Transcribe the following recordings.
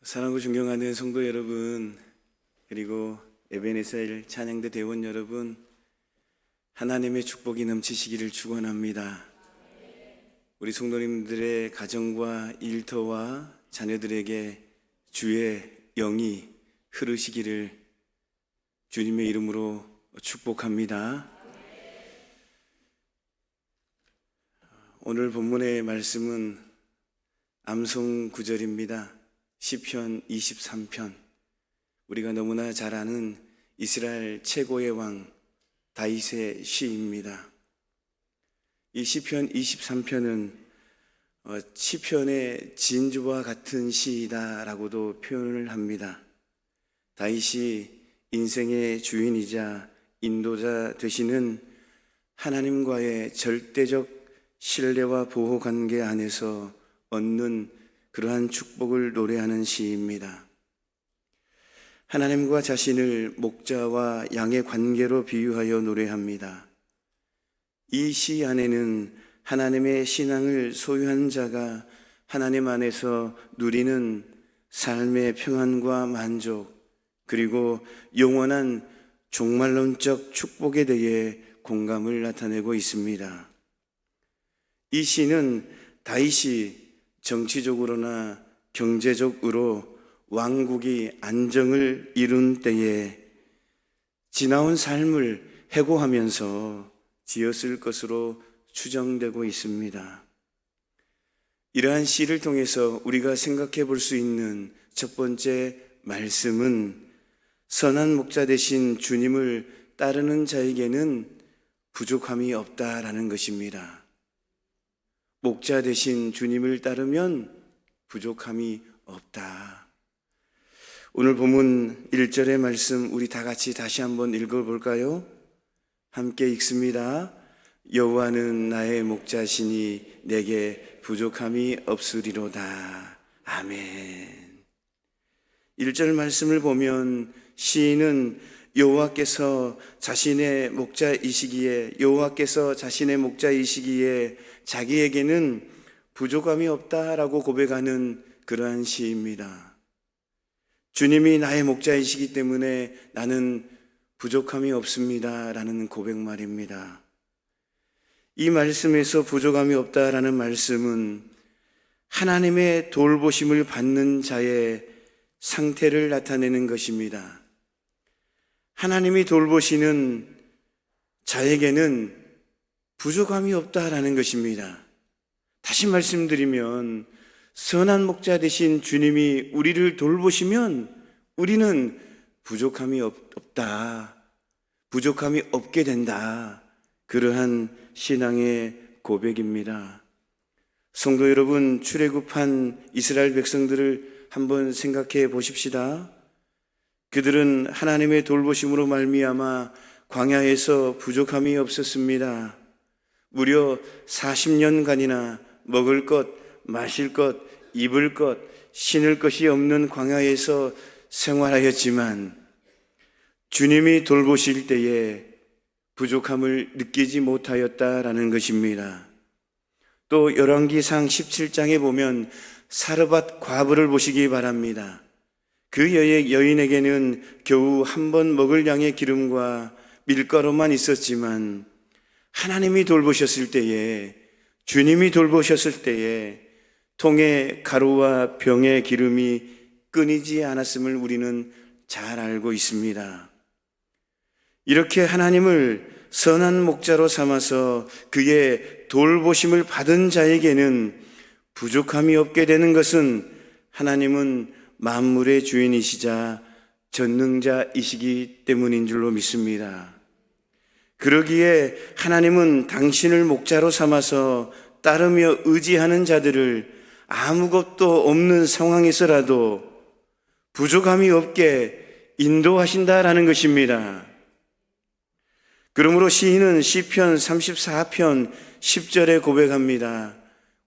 사랑하고 존경하는 성도 여러분, 그리고 에베네셀 찬양대 대원 여러분, 하나님의 축복이 넘치시기를 축원합니다. 우리 성도님들의 가정과 일터와 자녀들에게 주의 영이 흐르시기를 주님의 이름으로 축복합니다. 오늘 본문의 말씀은 암송 구절입니다. 시편 23편, 우리가 너무나 잘 아는 이스라엘 최고의 왕 다윗의 시입니다. 이 시편 23편은 시편의 진주와 같은 시이다라고도 표현을 합니다. 다윗이 인생의 주인이자 인도자 되시는 하나님과의 절대적 신뢰와 보호 관계 안에서 얻는 그러한 축복을 노래하는 시입니다. 하나님과 자신을 목자와 양의 관계로 비유하여 노래합니다. 이 시 안에는 하나님의 신앙을 소유한 자가 하나님 안에서 누리는 삶의 평안과 만족, 그리고 영원한 종말론적 축복에 대해 공감을 나타내고 있습니다. 이 시는 다윗이 정치적으로나 경제적으로 왕국이 안정을 이룬 때에 지나온 삶을 회고하면서 지었을 것으로 추정되고 있습니다. 이러한 시를 통해서 우리가 생각해 볼 수 있는 첫 번째 말씀은 선한 목자 되신 주님을 따르는 자에게는 부족함이 없다라는 것입니다. 목자 되신 주님을 따르면 부족함이 없다. 오늘 본문 1절의 말씀 우리 다 같이 다시 한번 읽어볼까요? 함께 읽습니다. 여호와는 나의 목자시니 내게 부족함이 없으리로다. 아멘. 1절 말씀을 보면 시인은 여호와께서 자신의 목자이시기에 자기에게는 부족함이 없다라고 고백하는 그러한 시입니다. 주님이 나의 목자이시기 때문에 나는 부족함이 없습니다라는 고백 말입니다. 이 말씀에서 부족함이 없다라는 말씀은 하나님의 돌보심을 받는 자의 상태를 나타내는 것입니다. 하나님이 돌보시는 자에게는 부족함이 없다라는 것입니다. 다시 말씀드리면 선한 목자 되신 주님이 우리를 돌보시면 우리는 부족함이 없다, 부족함이 없게 된다, 그러한 신앙의 고백입니다. 성도 여러분, 출애굽한 이스라엘 백성들을 한번 생각해 보십시다. 그들은 하나님의 돌보심으로 말미암아 광야에서 부족함이 없었습니다. 무려 40년간이나 먹을 것, 마실 것, 입을 것, 신을 것이 없는 광야에서 생활하였지만 주님이 돌보실 때에 부족함을 느끼지 못하였다라는 것입니다. 또 열왕기상 17장에 보면 사르밧 과부를 보시기 바랍니다. 그 여인에게는 겨우 한 번 먹을 양의 기름과 밀가루만 있었지만 하나님이 돌보셨을 때에, 주님이 돌보셨을 때에 통에 가루와 병의 기름이 끊이지 않았음을 우리는 잘 알고 있습니다. 이렇게 하나님을 선한 목자로 삼아서 그의 돌보심을 받은 자에게는 부족함이 없게 되는 것은 하나님은 만물의 주인이시자 전능자이시기 때문인 줄로 믿습니다. 그러기에 하나님은 당신을 목자로 삼아서 따르며 의지하는 자들을 아무것도 없는 상황에서라도 부족함이 없게 인도하신다라는 것입니다. 그러므로 시인은 시편 34편 10절에 고백합니다.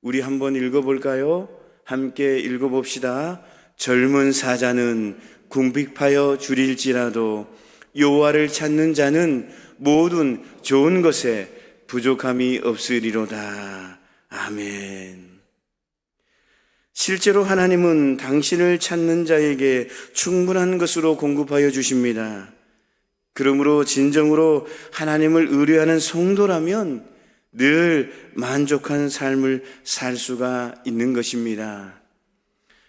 우리 한번 읽어볼까요? 함께 읽어봅시다. 젊은 사자는 궁핍하여 줄일지라도 여호와를 찾는 자는 모든 좋은 것에 부족함이 없으리로다. 아멘. 실제로 하나님은 당신을 찾는 자에게 충분한 것으로 공급하여 주십니다. 그러므로 진정으로 하나님을 의뢰하는 성도라면 늘 만족한 삶을 살 수가 있는 것입니다.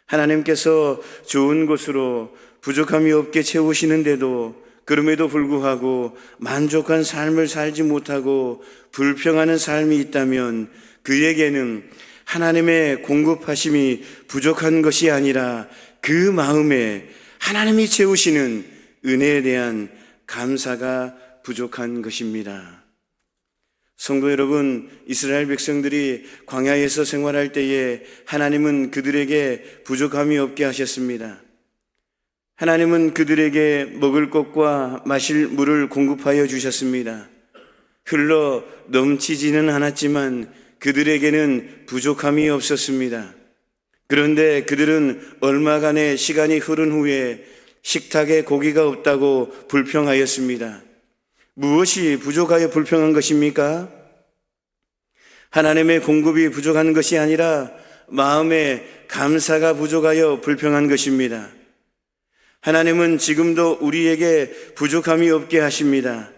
하나님께서 좋은 것으로 부족함이 없게 채우시는데도 그럼에도 불구하고 만족한 삶을 살지 못하고 불평하는 삶이 있다면 그에게는 하나님의 공급하심이 부족한 것이 아니라 그 마음에 하나님이 채우시는 은혜에 대한 감사가 부족한 것입니다. 성도 여러분, 이스라엘 백성들이 광야에서 생활할 때에 하나님은 그들에게 부족함이 없게 하셨습니다. 하나님은 그들에게 먹을 것과 마실 물을 공급하여 주셨습니다. 흘러 넘치지는 않았지만 그들에게는 부족함이 없었습니다. 그런데 그들은 얼마간의 시간이 흐른 후에 식탁에 고기가 없다고 불평하였습니다. 무엇이 부족하여 불평한 것입니까? 하나님의 공급이 부족한 것이 아니라 마음의 감사가 부족하여 불평한 것입니다. 하나님은 지금도 우리에게 부족함이 없게 하십니다.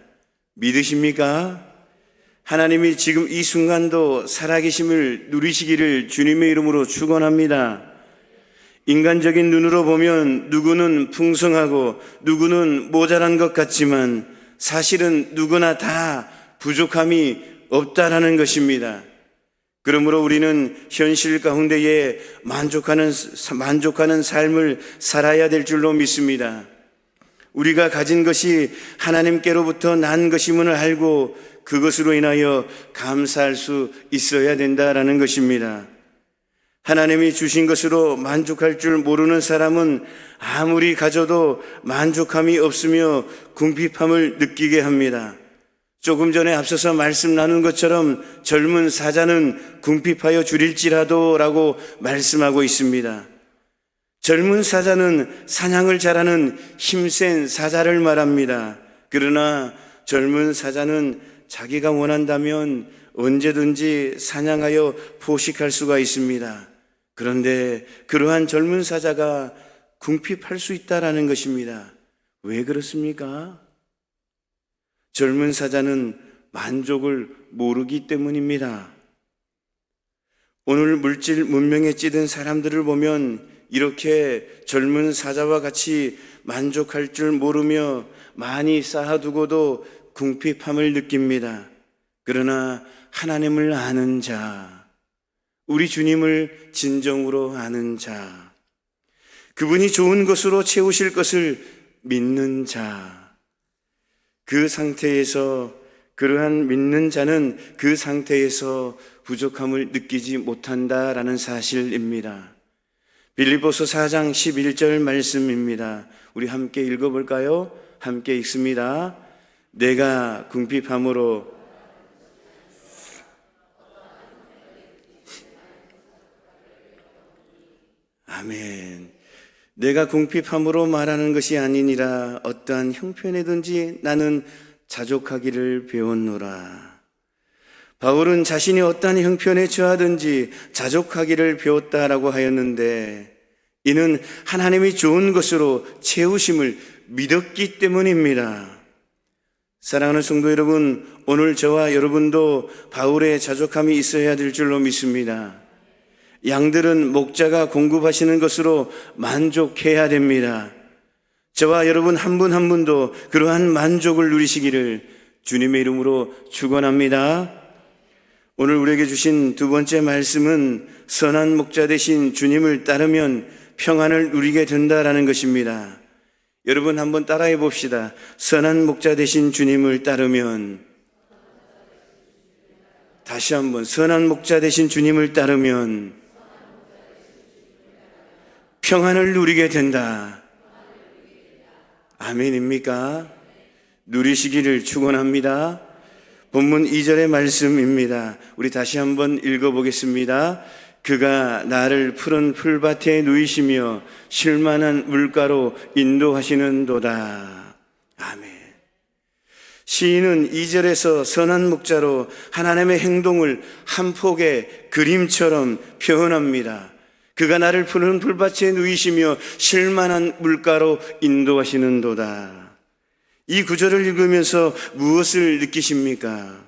믿으십니까? 하나님이 지금 이 순간도 살아계심을 누리시기를 주님의 이름으로 축원합니다. 인간적인 눈으로 보면 누구는 풍성하고 누구는 모자란 것 같지만 사실은 누구나 다 부족함이 없다라는 것입니다. 그러므로 우리는 현실 가운데에 만족하는 삶을 살아야 될 줄로 믿습니다. 우리가 가진 것이 하나님께로부터 난 것임을 알고 그것으로 인하여 감사할 수 있어야 된다라는 것입니다. 하나님이 주신 것으로 만족할 줄 모르는 사람은 아무리 가져도 만족함이 없으며 궁핍함을 느끼게 합니다. 조금 전에 앞서서 말씀 나눈 것처럼 젊은 사자는 궁핍하여 줄일지라도 라고 말씀하고 있습니다. 젊은 사자는 사냥을 잘하는 힘센 사자를 말합니다. 그러나 젊은 사자는 자기가 원한다면 언제든지 사냥하여 포식할 수가 있습니다. 그런데 그러한 젊은 사자가 궁핍할 수 있다라는 것입니다. 왜 그렇습니까? 젊은 사자는 만족을 모르기 때문입니다. 오늘 물질 문명에 찌든 사람들을 보면 이렇게 젊은 사자와 같이 만족할 줄 모르며 많이 쌓아두고도 궁핍함을 느낍니다. 그러나 하나님을 아는 자, 우리 주님을 진정으로 아는 자, 그분이 좋은 것으로 채우실 것을 믿는 자, 그 상태에서 그러한 믿는 자는 그 상태에서 부족함을 느끼지 못한다라는 사실입니다. 빌립보서 4장 11절 말씀입니다. 우리 함께 읽어볼까요? 함께 읽습니다. 내가 궁핍함으로 아멘. 내가 궁핍함으로 말하는 것이 아니니라 어떠한 형편이든지 나는 자족하기를 배웠노라. 바울은 자신이 어떠한 형편에 처하든지 자족하기를 배웠다라고 하였는데 이는 하나님이 좋은 것으로 채우심을 믿었기 때문입니다. 사랑하는 성도 여러분, 오늘 저와 여러분도 바울의 자족함이 있어야 될 줄로 믿습니다. 양들은 목자가 공급하시는 것으로 만족해야 됩니다. 저와 여러분 한 분 한 분도 그러한 만족을 누리시기를 주님의 이름으로 축원합니다. 오늘 우리에게 주신 두 번째 말씀은 선한 목자 되신 주님을 따르면 평안을 누리게 된다라는 것입니다. 여러분 한번 따라해 봅시다. 선한 목자 되신 주님을 따르면, 다시 한번 선한 목자 되신 주님을 따르면 평안을 누리게 된다. 아멘입니까? 누리시기를 축원합니다. 본문 2절의 말씀입니다. 우리 다시 한번 읽어보겠습니다. 그가 나를 푸른 풀밭에 누이시며 쉴만한 물가로 인도하시는도다. 아멘. 시인은 2절에서 선한 목자로 하나님의 행동을 한 폭의 그림처럼 표현합니다. 그가 나를 푸른 풀밭에 누이시며 쉴만한 물가로 인도하시는도다. 이 구절을 읽으면서 무엇을 느끼십니까?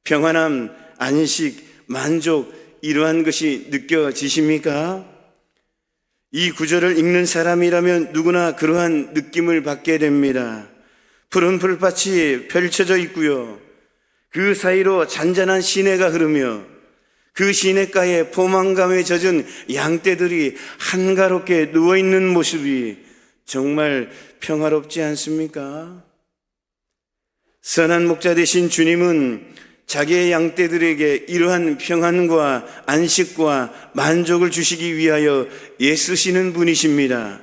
평안함, 안식, 만족, 이러한 것이 느껴지십니까? 이 구절을 읽는 사람이라면 누구나 그러한 느낌을 받게 됩니다. 푸른 풀밭이 펼쳐져 있고요. 그 사이로 잔잔한 시내가 흐르며 그 시냇가에 포만감에 젖은 양떼들이 한가롭게 누워있는 모습이 정말 평화롭지 않습니까? 선한 목자 되신 주님은 자기의 양떼들에게 이러한 평안과 안식과 만족을 주시기 위하여 애쓰시는 분이십니다.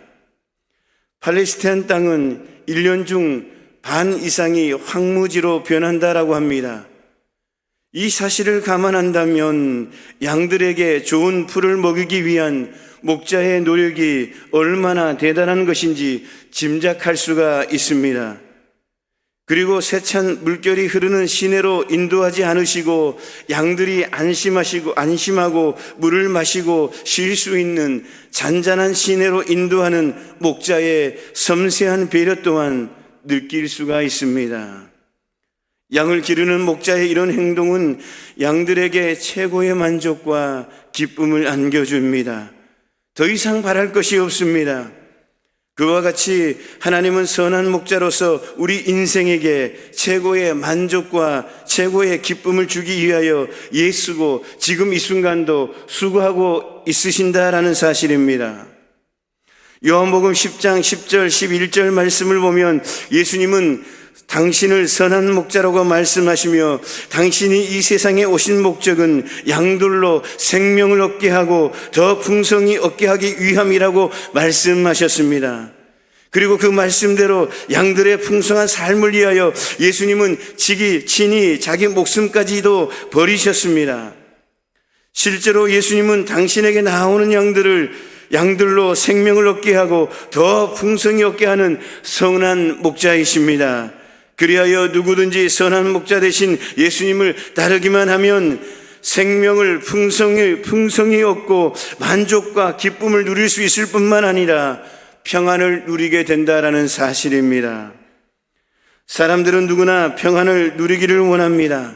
팔레스타인 땅은 1년 중 반 이상이 황무지로 변한다라고 합니다. 이 사실을 감안한다면 양들에게 좋은 풀을 먹이기 위한 목자의 노력이 얼마나 대단한 것인지 짐작할 수가 있습니다. 그리고 세찬 물결이 흐르는 시내로 인도하지 않으시고 양들이 안심하고 물을 마시고 쉴 수 있는 잔잔한 시내로 인도하는 목자의 섬세한 배려 또한 느낄 수가 있습니다. 양을 기르는 목자의 이런 행동은 양들에게 최고의 만족과 기쁨을 안겨줍니다. 더 이상 바랄 것이 없습니다. 그와 같이 하나님은 선한 목자로서 우리 인생에게 최고의 만족과 최고의 기쁨을 주기 위하여 애쓰고 지금 이 순간도 수고하고 있으신다라는 사실입니다. 요한복음 10장 10절 11절 말씀을 보면 예수님은 당신을 선한 목자라고 말씀하시며 당신이 이 세상에 오신 목적은 양들로 생명을 얻게 하고 더 풍성히 얻게 하기 위함이라고 말씀하셨습니다. 그리고 그 말씀대로 양들의 풍성한 삶을 위하여 예수님은 친히 자기 목숨까지도 버리셨습니다. 실제로 예수님은 당신에게 나오는 양들로 생명을 얻게 하고 더 풍성히 얻게 하는 선한 목자이십니다. 그리하여 누구든지 선한 목자 되신 예수님을 따르기만 하면 생명을 풍성히 얻고 만족과 기쁨을 누릴 수 있을 뿐만 아니라 평안을 누리게 된다라는 사실입니다. 사람들은 누구나 평안을 누리기를 원합니다.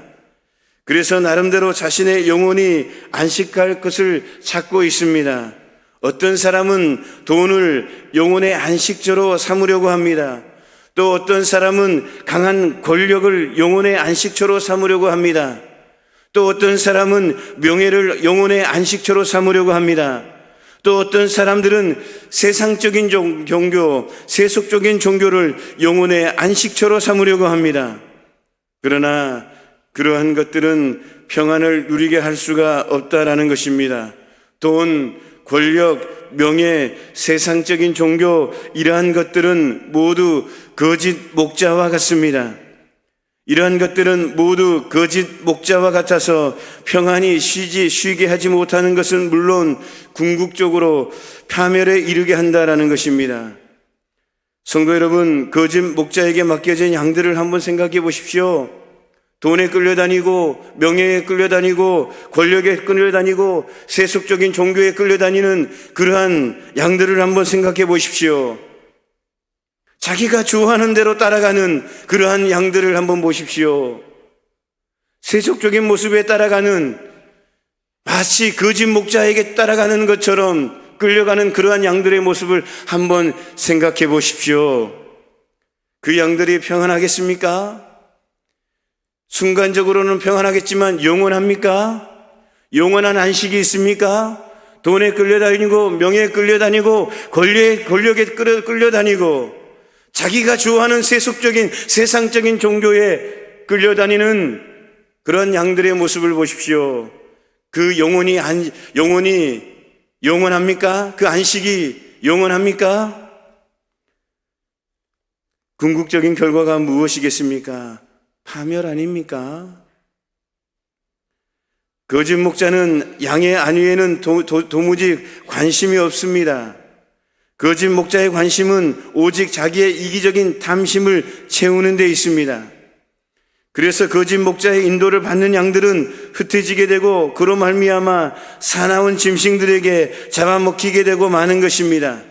그래서 나름대로 자신의 영혼이 안식할 것을 찾고 있습니다. 어떤 사람은 돈을 영혼의 안식처로 삼으려고 합니다. 또 어떤 사람은 강한 권력을 영혼의 안식처로 삼으려고 합니다. 또 어떤 사람은 명예를 영혼의 안식처로 삼으려고 합니다. 또 어떤 사람들은 세상적인 종교, 세속적인 종교를 영혼의 안식처로 삼으려고 합니다. 그러나 그러한 것들은 평안을 누리게 할 수가 없다라는 것입니다. 돈, 권력, 명예, 세상적인 종교, 이러한 것들은 모두 거짓 목자와 같습니다. 이러한 것들은 모두 거짓 목자와 같아서 평안히 쉬게 하지 못하는 것은 물론 궁극적으로 파멸에 이르게 한다라는 것입니다. 성도 여러분, 거짓 목자에게 맡겨진 양들을 한번 생각해 보십시오. 돈에 끌려다니고 명예에 끌려다니고 권력에 끌려다니고 세속적인 종교에 끌려다니는 그러한 양들을 한번 생각해 보십시오. 자기가 좋아하는 대로 따라가는 그러한 양들을 한번 보십시오. 세속적인 모습에 따라가는, 마치 거짓 목자에게 따라가는 것처럼 끌려가는 그러한 양들의 모습을 한번 생각해 보십시오. 그 양들이 평안하겠습니까? 순간적으로는 평안하겠지만 영원합니까? 영원한 안식이 있습니까? 돈에 끌려다니고 명예에 끌려다니고 권력에 끌려다니고 자기가 좋아하는 세속적인 세상적인 종교에 끌려다니는 그런 양들의 모습을 보십시오. 그 영혼이 영원합니까? 그 안식이 영원합니까? 궁극적인 결과가 무엇이겠습니까? 파멸 아닙니까? 거짓 목자는 양의 안위에는 도무지 관심이 없습니다. 거짓 목자의 관심은 오직 자기의 이기적인 탐심을 채우는 데 있습니다. 그래서 거짓 목자의 인도를 받는 양들은 흩어지게 되고 그로 말미암아 사나운 짐승들에게 잡아먹히게 되고 마는 것입니다.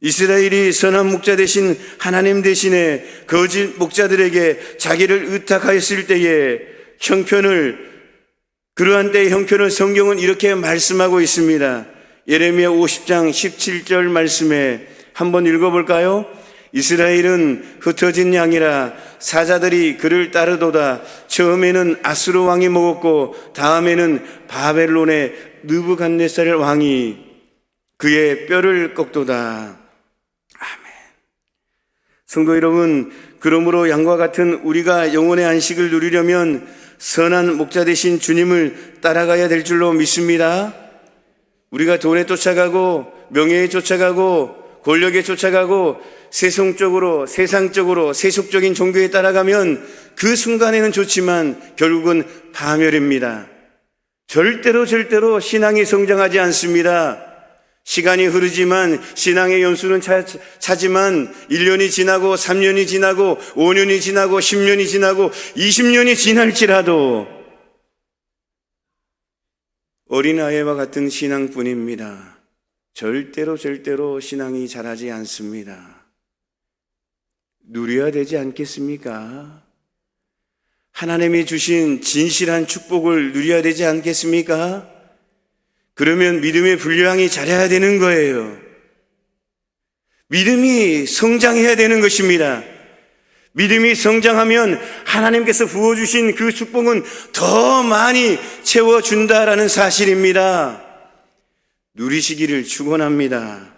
이스라엘이 선한 목자 대신 하나님 대신에 거짓 목자들에게 자기를 의탁하였을 때에 그러한 때의 형편을 성경은 이렇게 말씀하고 있습니다. 예레미야 50장 17절 말씀에 한번 읽어볼까요? 이스라엘은 흩어진 양이라 사자들이 그를 따르도다. 처음에는 아수르 왕이 먹었고 다음에는 바벨론의 느부갓네살 왕이 그의 뼈를 꺾도다. 아멘. 성도 여러분, 그러므로 양과 같은 우리가 영혼의 안식을 누리려면 선한 목자 되신 주님을 따라가야 될 줄로 믿습니다. 우리가 돈에 쫓아가고 명예에 쫓아가고 권력에 쫓아가고 세상적으로 세속적인 종교에 따라가면 그 순간에는 좋지만 결국은 파멸입니다. 절대로 신앙이 성장하지 않습니다. 시간이 흐르지만 신앙의 연수는 차지만 1년이 지나고 3년이 지나고 5년이 지나고 10년이 지나고 20년이 지날지라도 어린아이와 같은 신앙뿐입니다. 절대로 신앙이 자라지 않습니다. 누려야 되지 않겠습니까? 하나님이 주신 진실한 축복을 누려야 되지 않겠습니까? 그러면 믿음의 분량이 자라야 되는 거예요. 믿음이 성장해야 되는 것입니다. 믿음이 성장하면 하나님께서 부어주신 그 축복은 더 많이 채워준다라는 사실입니다. 누리시기를 축원합니다.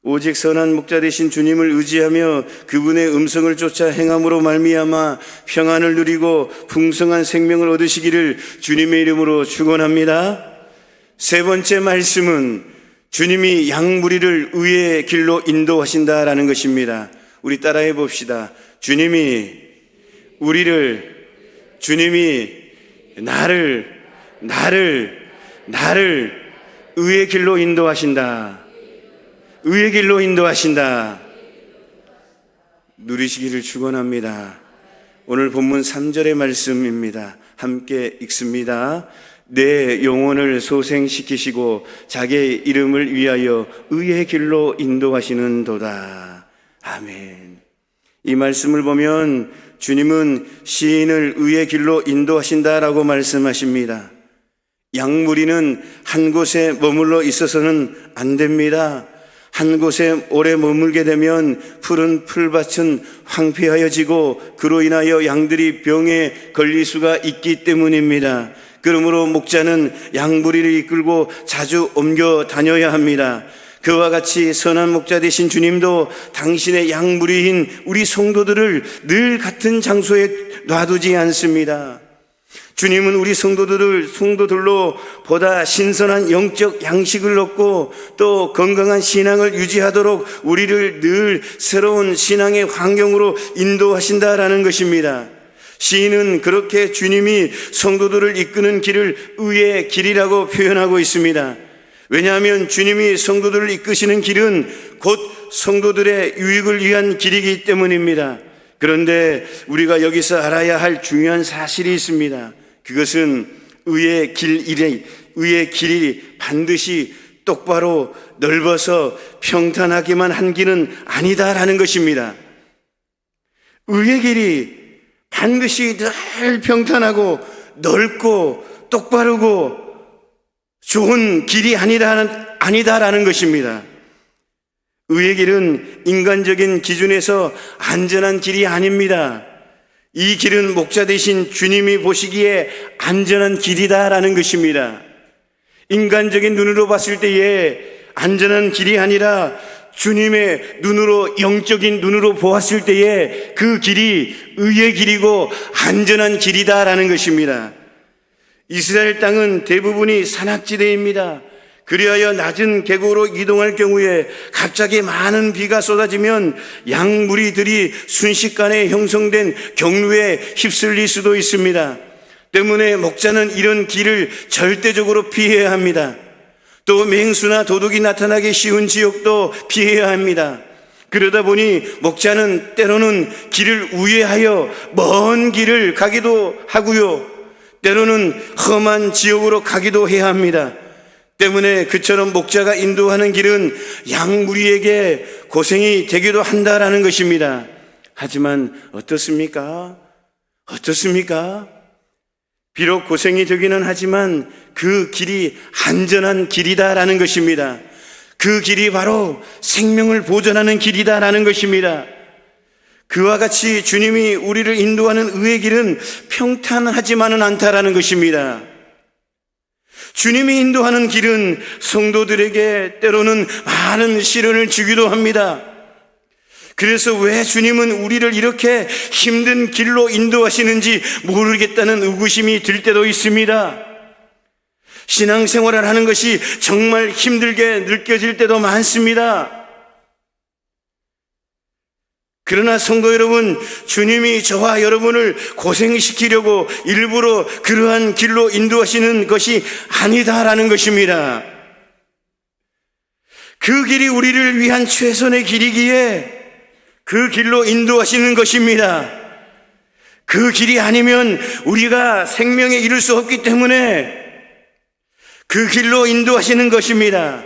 오직 선한 목자 되신 주님을 의지하며 그분의 음성을 쫓아 행함으로 말미암아 평안을 누리고 풍성한 생명을 얻으시기를 주님의 이름으로 축원합니다. 세 번째 말씀은 주님이 양무리를 의의 길로 인도하신다라는 것입니다. 우리 따라해 봅시다. 주님이 나를 의의 길로 인도하신다. 의의 길로 인도하신다. 누리시기를 축원합니다. 오늘 본문 3절의 말씀입니다. 함께 읽습니다. 내 영혼을 소생시키시고 자기의 이름을 위하여 의의 길로 인도하시는 도다. 아멘. 이 말씀을 보면 주님은 시인을 의의 길로 인도하신다라고 말씀하십니다. 양무리는 한 곳에 머물러 있어서는 안 됩니다. 한 곳에 오래 머물게 되면 푸른 풀밭은 황폐하여지고 그로 인하여 양들이 병에 걸릴 수가 있기 때문입니다. 그러므로 목자는 양무리를 이끌고 자주 옮겨 다녀야 합니다. 그와 같이 선한 목자 되신 주님도 당신의 양무리인 우리 성도들을 늘 같은 장소에 놔두지 않습니다. 주님은 우리 성도들로 보다 신선한 영적 양식을 얻고 또 건강한 신앙을 유지하도록 우리를 늘 새로운 신앙의 환경으로 인도하신다라는 것입니다. 시인은 그렇게 주님이 성도들을 이끄는 길을 의의 길이라고 표현하고 있습니다. 왜냐하면 주님이 성도들을 이끄시는 길은 곧 성도들의 유익을 위한 길이기 때문입니다. 그런데 우리가 여기서 알아야 할 중요한 사실이 있습니다. 그것은 의의 길이 반드시 똑바로 넓어서 평탄하게만 한 길은 아니다라는 것입니다. 의의 길이 반드시 늘 평탄하고 넓고 똑바르고 좋은 길이 아니다라는 것입니다. 의의 길은 인간적인 기준에서 안전한 길이 아닙니다. 이 길은 목자 되신 주님이 보시기에 안전한 길이다라는 것입니다. 인간적인 눈으로 봤을 때에 안전한 길이 아니라 주님의 눈으로, 영적인 눈으로 보았을 때에 그 길이 의의 길이고 안전한 길이다라는 것입니다. 이스라엘 땅은 대부분이 산악지대입니다. 그리하여 낮은 계곡으로 이동할 경우에 갑자기 많은 비가 쏟아지면 양무리들이 순식간에 형성된 경루에 휩쓸릴 수도 있습니다. 때문에 목자는 이런 길을 절대적으로 피해야 합니다. 또 맹수나 도둑이 나타나기 쉬운 지역도 피해야 합니다. 그러다 보니 목자는 때로는 길을 우회하여 먼 길을 가기도 하고요, 때로는 험한 지역으로 가기도 해야 합니다. 때문에 그처럼 목자가 인도하는 길은 양 무리에게 고생이 되기도 한다라는 것입니다. 하지만 어떻습니까? 비록 고생이 되기는 하지만 그 길이 안전한 길이다라는 것입니다. 그 길이 바로 생명을 보존하는 길이다라는 것입니다. 그와 같이 주님이 우리를 인도하는 의의 길은 평탄하지만은 않다라는 것입니다. 주님이 인도하는 길은 성도들에게 때로는 많은 시련을 주기도 합니다. 그래서 왜 주님은 우리를 이렇게 힘든 길로 인도하시는지 모르겠다는 의구심이 들 때도 있습니다. 신앙생활을 하는 것이 정말 힘들게 느껴질 때도 많습니다. 그러나 성도 여러분, 주님이 저와 여러분을 고생시키려고 일부러 그러한 길로 인도하시는 것이 아니다라는 것입니다. 그 길이 우리를 위한 최선의 길이기에 그 길로 인도하시는 것입니다. 그 길이 아니면 우리가 생명에 이를 수 없기 때문에 그 길로 인도하시는 것입니다.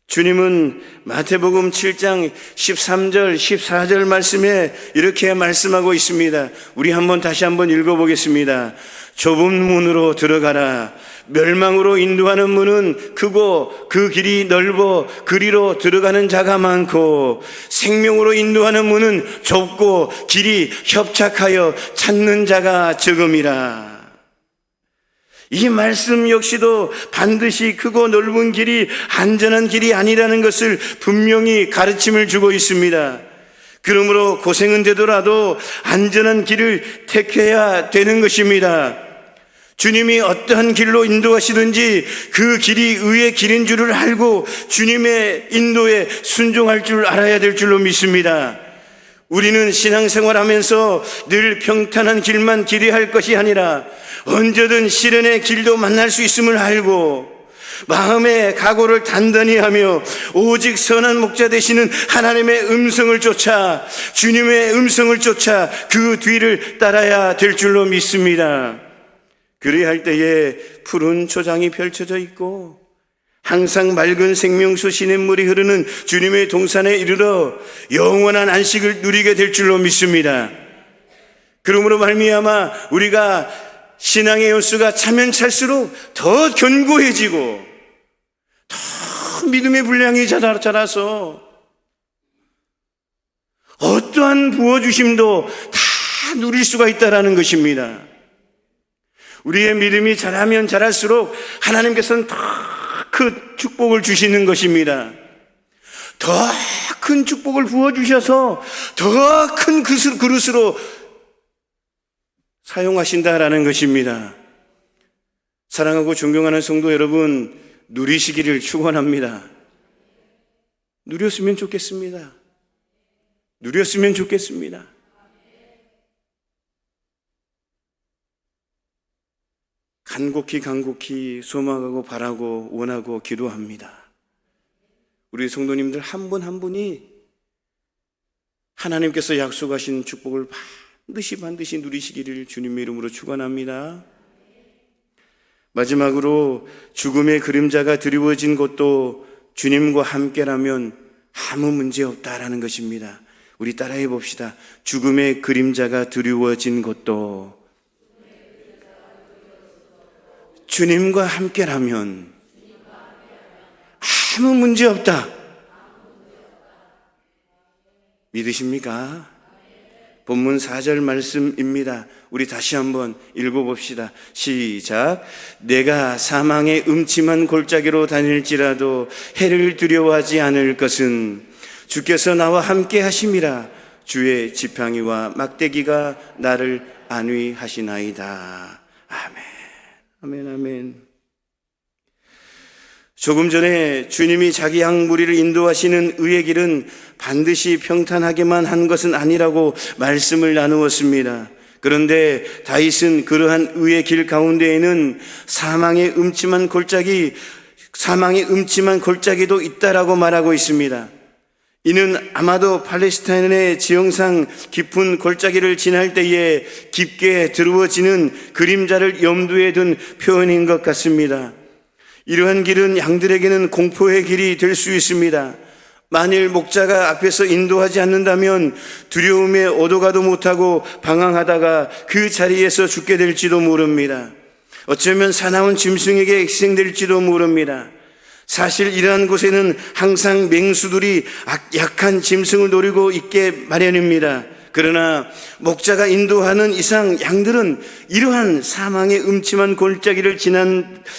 주님은 마태복음 7장 13절 14절 말씀에 이렇게 말씀하고 있습니다. 우리 다시 한번 읽어보겠습니다. 좁은 문으로 들어가라. 멸망으로 인도하는 문은 크고 그 길이 넓어 그리로 들어가는 자가 많고, 생명으로 인도하는 문은 좁고 길이 협착하여 찾는 자가 적음이라. 이 말씀 역시도 반드시 크고 넓은 길이 안전한 길이 아니라는 것을 분명히 가르침을 주고 있습니다. 그러므로 고생은 되더라도 안전한 길을 택해야 되는 것입니다. 주님이 어떠한 길로 인도하시든지 그 길이 의의 길인 줄을 알고 주님의 인도에 순종할 줄 알아야 될 줄로 믿습니다. 우리는 신앙생활하면서 늘 평탄한 길만 기대할 것이 아니라 언제든 시련의 길도 만날 수 있음을 알고 마음의 각오를 단단히 하며 오직 선한 목자 되시는 하나님의 음성을 쫓아, 주님의 음성을 쫓아 그 뒤를 따라야 될 줄로 믿습니다. 그래야 할 때에 푸른 초장이 펼쳐져 있고 항상 맑은 생명수 시냇물이 흐르는 주님의 동산에 이르러 영원한 안식을 누리게 될 줄로 믿습니다. 그러므로 말미암아 우리가 신앙의 연수가 차면 찰수록 더 견고해지고 더 믿음의 분량이 자라서 어떠한 부어주심도 다 누릴 수가 있다는 것입니다. 우리의 믿음이 자라면 자랄수록 하나님께서는 더 큰 축복을 주시는 것입니다. 더 큰 축복을 부어주셔서 더 큰 그릇으로 사용하신다라는 것입니다. 사랑하고 존경하는 성도 여러분, 누리시기를 축원합니다. 누렸으면 좋겠습니다. 누렸으면 좋겠습니다. 간곡히 소망하고 바라고 원하고 기도합니다. 우리 성도님들 한 분 한 분이 하나님께서 약속하신 축복을 반드시 누리시기를 주님의 이름으로 축원합니다. 마지막으로 죽음의 그림자가 드리워진 것도 주님과 함께라면 아무 문제 없다라는 것입니다. 우리 따라해 봅시다. 죽음의 그림자가 드리워진 것도 주님과 함께라면 아무 문제 없다. 믿으십니까? 본문 4절 말씀입니다. 우리 다시 한번 읽어봅시다. 시작. 내가 사망의 음침한 골짜기로 다닐지라도 해를 두려워하지 않을 것은 주께서 나와 함께 하심이라. 주의 지팡이와 막대기가 나를 안위하시나이다. 아멘. 아멘. 조금 전에 주님이 자기 양 무리를 인도하시는 의의 길은 반드시 평탄하게만 한 것은 아니라고 말씀을 나누었습니다. 그런데 다윗은 그러한 의의 길 가운데에는 사망의 음침한 골짜기, 사망의 음침한 골짜기도 있다라고 말하고 있습니다. 이는 아마도 팔레스타인의 지형상 깊은 골짜기를 지날 때에 깊게 드루어지는 그림자를 염두에 둔 표현인 것 같습니다. 이러한 길은 양들에게는 공포의 길이 될 수 있습니다. 만일 목자가 앞에서 인도하지 않는다면 두려움에 오도가도 못하고 방황하다가 그 자리에서 죽게 될지도 모릅니다. 어쩌면 사나운 짐승에게 희생될지도 모릅니다. 사실 이러한 곳에는 항상 맹수들이 약한 짐승을 노리고 있게 마련입니다. 그러나 목자가 인도하는 이상 양들은 이러한 사망의 음침한 골짜기를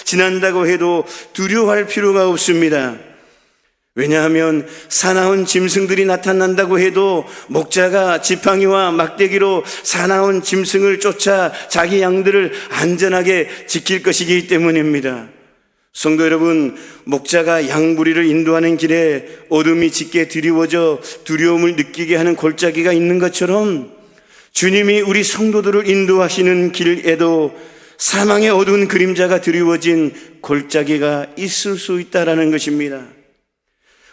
지난다고 해도 두려워할 필요가 없습니다. 왜냐하면 사나운 짐승들이 나타난다고 해도 목자가 지팡이와 막대기로 사나운 짐승을 쫓아 자기 양들을 안전하게 지킬 것이기 때문입니다. 성도 여러분, 목자가 양무리를 인도하는 길에 어둠이 짙게 드리워져 두려움을 느끼게 하는 골짜기가 있는 것처럼 주님이 우리 성도들을 인도하시는 길에도 사망의 어두운 그림자가 드리워진 골짜기가 있을 수 있다는 것입니다.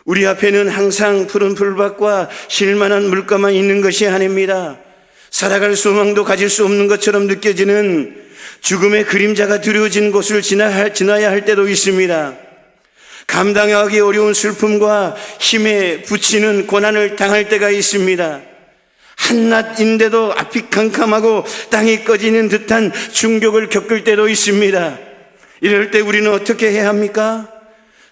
우리 앞에는 항상 푸른 풀밭과 쉴만한 물가만 있는 것이 아닙니다. 살아갈 소망도 가질 수 없는 것처럼 느껴지는 죽음의 그림자가 드리워진 곳을 지나야 할 때도 있습니다. 감당하기 어려운 슬픔과 힘에 부치는 고난을 당할 때가 있습니다. 한낮인데도 앞이 캄캄하고 땅이 꺼지는 듯한 충격을 겪을 때도 있습니다. 이럴 때 우리는 어떻게 해야 합니까?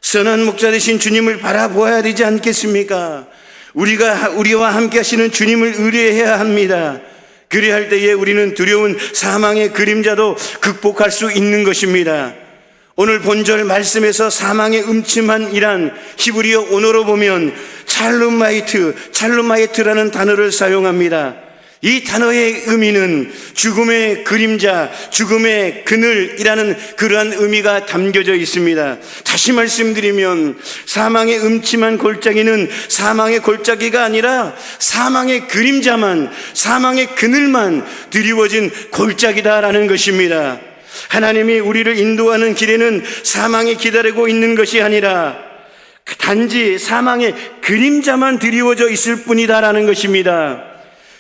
선한 목자 되신 주님을 바라보아야 되지 않겠습니까? 우리와 함께 하시는 주님을 의뢰해야 합니다. 그래야 할 때에 우리는 두려운 사망의 그림자도 극복할 수 있는 것입니다. 오늘 본절 말씀에서 사망의 음침한이란 히브리어 언어로 보면 찰루마이트라는 단어를 사용합니다. 이 단어의 의미는 죽음의 그림자, 죽음의 그늘이라는 그러한 의미가 담겨져 있습니다. 다시 말씀드리면 사망의 음침한 골짜기는 사망의 골짜기가 아니라 사망의 그림자만, 사망의 그늘만 드리워진 골짜기다라는 것입니다. 하나님이 우리를 인도하는 길에는 사망이 기다리고 있는 것이 아니라 단지 사망의 그림자만 드리워져 있을 뿐이다라는 것입니다.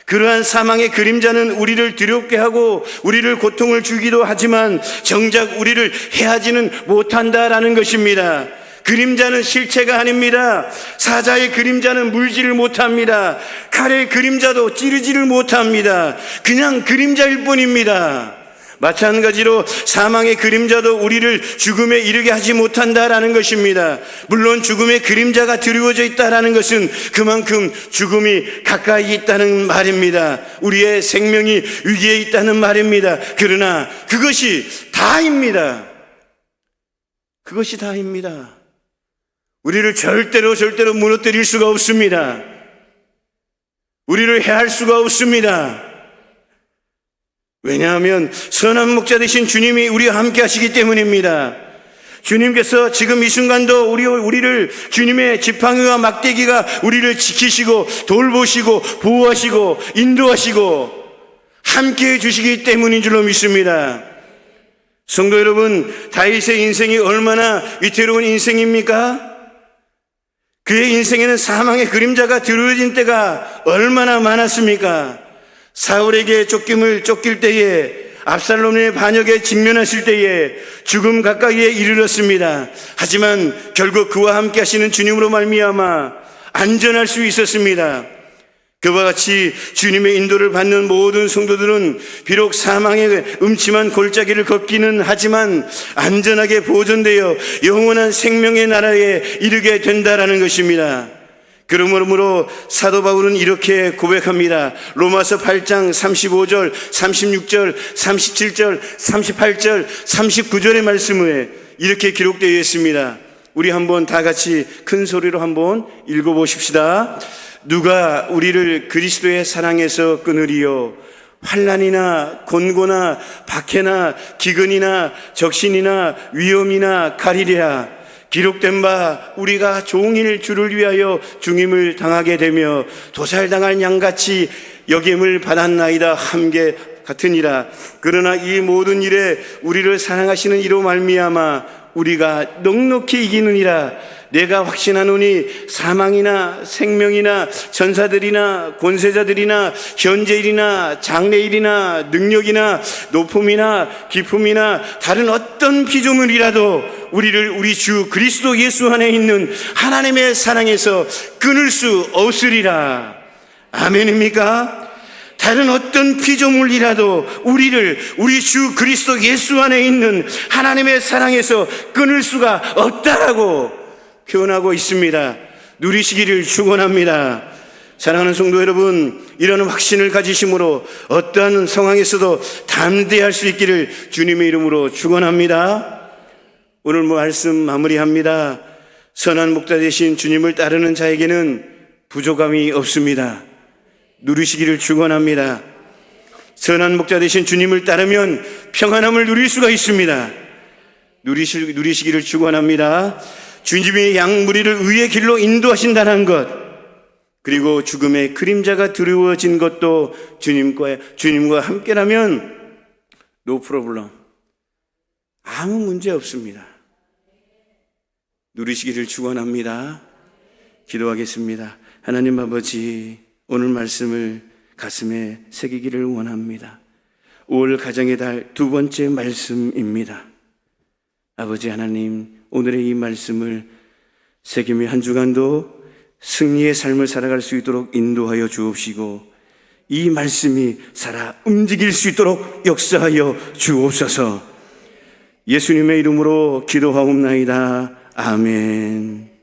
그러한 사망의 그림자는 우리를 두렵게 하고 우리를 고통을 주기도 하지만 정작 우리를 해하지는 못한다라는 것입니다. 그림자는 실체가 아닙니다. 사자의 그림자는 물지를 못합니다. 칼의 그림자도 찌르지를 못합니다. 그냥 그림자일 뿐입니다. 마찬가지로 사망의 그림자도 우리를 죽음에 이르게 하지 못한다라는 것입니다. 물론 죽음의 그림자가 드리워져 있다라는 것은 그만큼 죽음이 가까이 있다는 말입니다. 우리의 생명이 위기에 있다는 말입니다. 그러나 그것이 다입니다. 그것이 다입니다. 우리를 절대로 무너뜨릴 수가 없습니다. 우리를 해할 수가 없습니다. 왜냐하면 선한 목자 되신 주님이 우리와 함께 하시기 때문입니다. 주님께서 지금 이 순간도 우리를 주님의 지팡이와 막대기가 우리를 지키시고 돌보시고 보호하시고 인도하시고 함께해 주시기 때문인 줄로 믿습니다. 성도 여러분, 다윗의 인생이 얼마나 위태로운 인생입니까? 그의 인생에는 사망의 그림자가 드러진 때가 얼마나 많았습니까? 사울에게 쫓길 때에, 압살롬의 반역에 직면하실 때에 죽음 가까이에 이르렀습니다. 하지만 결국 그와 함께 하시는 주님으로 말미암아 안전할 수 있었습니다. 그와 같이 주님의 인도를 받는 모든 성도들은 비록 사망의 음침한 골짜기를 걷기는 하지만 안전하게 보존되어 영원한 생명의 나라에 이르게 된다라는 것입니다. 그러므로 사도 바울은 이렇게 고백합니다. 로마서 8장 35절, 36절, 37절, 38절, 39절의 말씀에 이렇게 기록되어 있습니다. 우리 한번 다 같이 큰 소리로 한번 읽어보십시다. 누가 우리를 그리스도의 사랑에서 끊으리요? 환난이나 곤고나 박해나 기근이나 적신이나 위험이나 가리랴. 기록된 바 우리가 종일 주를 위하여 중임을 당하게 되며 도살당할 양같이 여김을 받았나이다 함께 같으니라. 그러나 이 모든 일에 우리를 사랑하시는 이로 말미암아 우리가 넉넉히 이기느니라. 내가 확신하노니 사망이나 생명이나 전사들이나 권세자들이나 현재일이나 장래일이나 능력이나 높음이나 깊음이나 다른 어떤 피조물이라도 우리를 우리 주 그리스도 예수 안에 있는 하나님의 사랑에서 끊을 수 없으리라. 아멘입니까? 다른 어떤 피조물이라도 우리를 우리 주 그리스도 예수 안에 있는 하나님의 사랑에서 끊을 수가 없다라고 표현하고 있습니다. 누리시기를 축원합니다. 사랑하는 성도 여러분, 이런 확신을 가지심으로 어떠한 상황에서도 담대할 수 있기를 주님의 이름으로 축원합니다. 오늘 말씀 마무리합니다. 선한 목자 되신 주님을 따르는 자에게는 부족함이 없습니다. 누리시기를 축원합니다. 선한 목자 되신 주님을 따르면 평안함을 누릴 수가 있습니다. 누리시기를 축원합니다. 주님이 양무리를 의의 길로 인도하신다는 것, 그리고 죽음의 그림자가 두려워진 것도 주님과 함께라면 no problem, 아무 문제 없습니다. 누리시기를 축원합니다. 기도하겠습니다. 하나님 아버지, 오늘 말씀을 가슴에 새기기를 원합니다. 5월 가정의 달 두 번째 말씀입니다. 아버지 하나님, 오늘의 이 말씀을 새기며 한 주간도 승리의 삶을 살아갈 수 있도록 인도하여 주옵시고, 이 말씀이 살아 움직일 수 있도록 역사하여 주옵소서. 예수님의 이름으로 기도하옵나이다. 아멘.